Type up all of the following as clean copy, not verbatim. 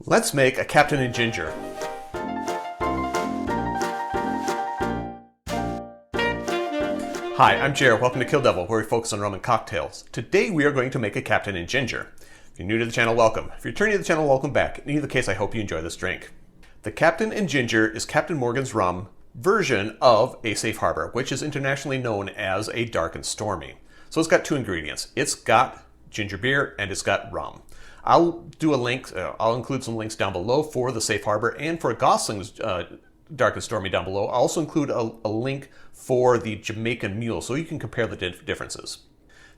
Let's make a Captain and Ginger. Hi, I'm Jared. Welcome to Kill-Divill, where we focus on rum and cocktails. Today we are going to make a Captain and Ginger. If you're new to the channel, welcome. If you're returning to the channel, welcome back. In either case, I hope you enjoy this drink. The Captain and Ginger is Captain Morgan's rum version of a safe harbor, which is internationally known as a dark and stormy. So it's got two ingredients. It's got ginger beer and it's got rum. I'll do a link, I'll include some links down below for the safe harbor and for Gosling's dark and stormy down below. I'll also include a link for the Jamaican mule so you can compare the differences.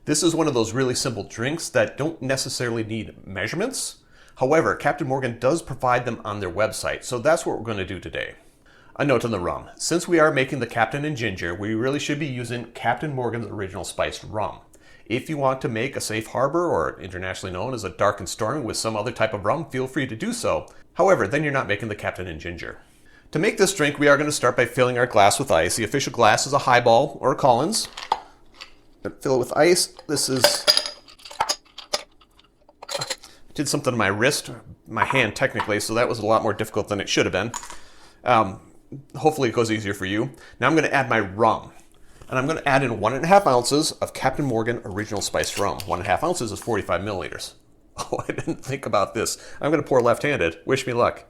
This is one of those really simple drinks that don't necessarily need measurements. However, Captain Morgan does provide them on their website, so that's what we're going to do today. A note on the rum. Since we are making the Captain and Ginger, we really should be using Captain Morgan's original spiced rum. If you want to make a safe harbor, or internationally known as a dark and stormy with some other type of rum, feel free to do so. However, then you're not making the Captain and Ginger. To make this drink, we are going to start by filling our glass with ice. The official glass is a highball or a Collins. Fill it with ice. This is... I did something to my wrist, my hand technically, so that was a lot more difficult than it should have been. Hopefully it goes easier for you. Now I'm going to add my rum. And I'm going to add in 1.5 ounces of Captain Morgan Original Spiced Rum. 1.5 ounces is 45 milliliters. Oh, I didn't think about this. I'm going to pour left-handed. Wish me luck.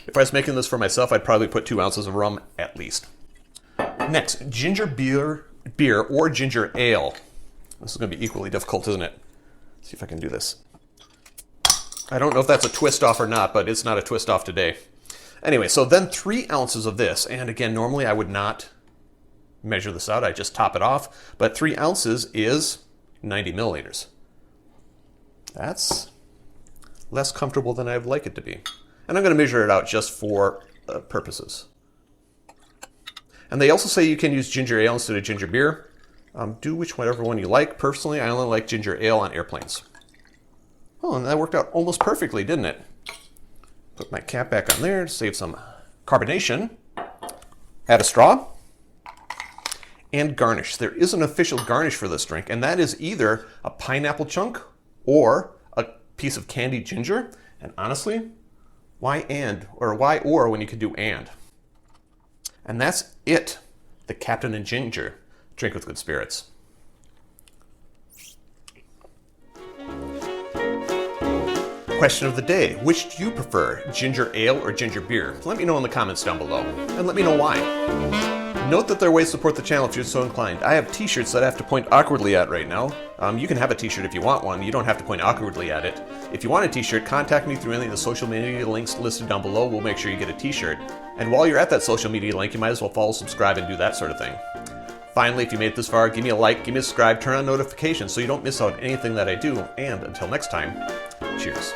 If I was making this for myself, I'd probably put 2 ounces of rum at least. Next, ginger beer or ginger ale. This is going to be equally difficult, isn't it? Let's see if I can do this. I don't know if that's a twist off or not, but it's not a twist off today. Anyway, so then 3 ounces of this, and again, normally I would not measure this out, I just top it off, but 3 ounces is 90 milliliters. That's less comfortable than I'd like it to be. And I'm going to measure it out just for purposes. And they also say you can use ginger ale instead of ginger beer. Do whichever one you like. Personally, I only like ginger ale on airplanes. Oh, and that worked out almost perfectly, didn't it? Put my cap back on there to save some carbonation. Add a straw. And garnish. There is an official garnish for this drink, and that is either a pineapple chunk or a piece of candied ginger. And honestly, why or when you could do and? And that's it. The Captain and Ginger. Drink with good spirits. Question of the day. Which do you prefer, ginger ale or ginger beer? Let me know in the comments down below. And let me know why. Note that there are ways to support the channel if you're so inclined. I have t-shirts that I have to point awkwardly at right now. You can have a t-shirt if you want one. You don't have to point awkwardly at it. If you want a t-shirt, contact me through any of the social media links listed down below. We'll make sure you get a t-shirt. And while you're at that social media link, you might as well follow, subscribe, and do that sort of thing. Finally, if you made it this far, give me a like, give me a subscribe, turn on notifications so you don't miss out on anything that I do. And until next time, cheers.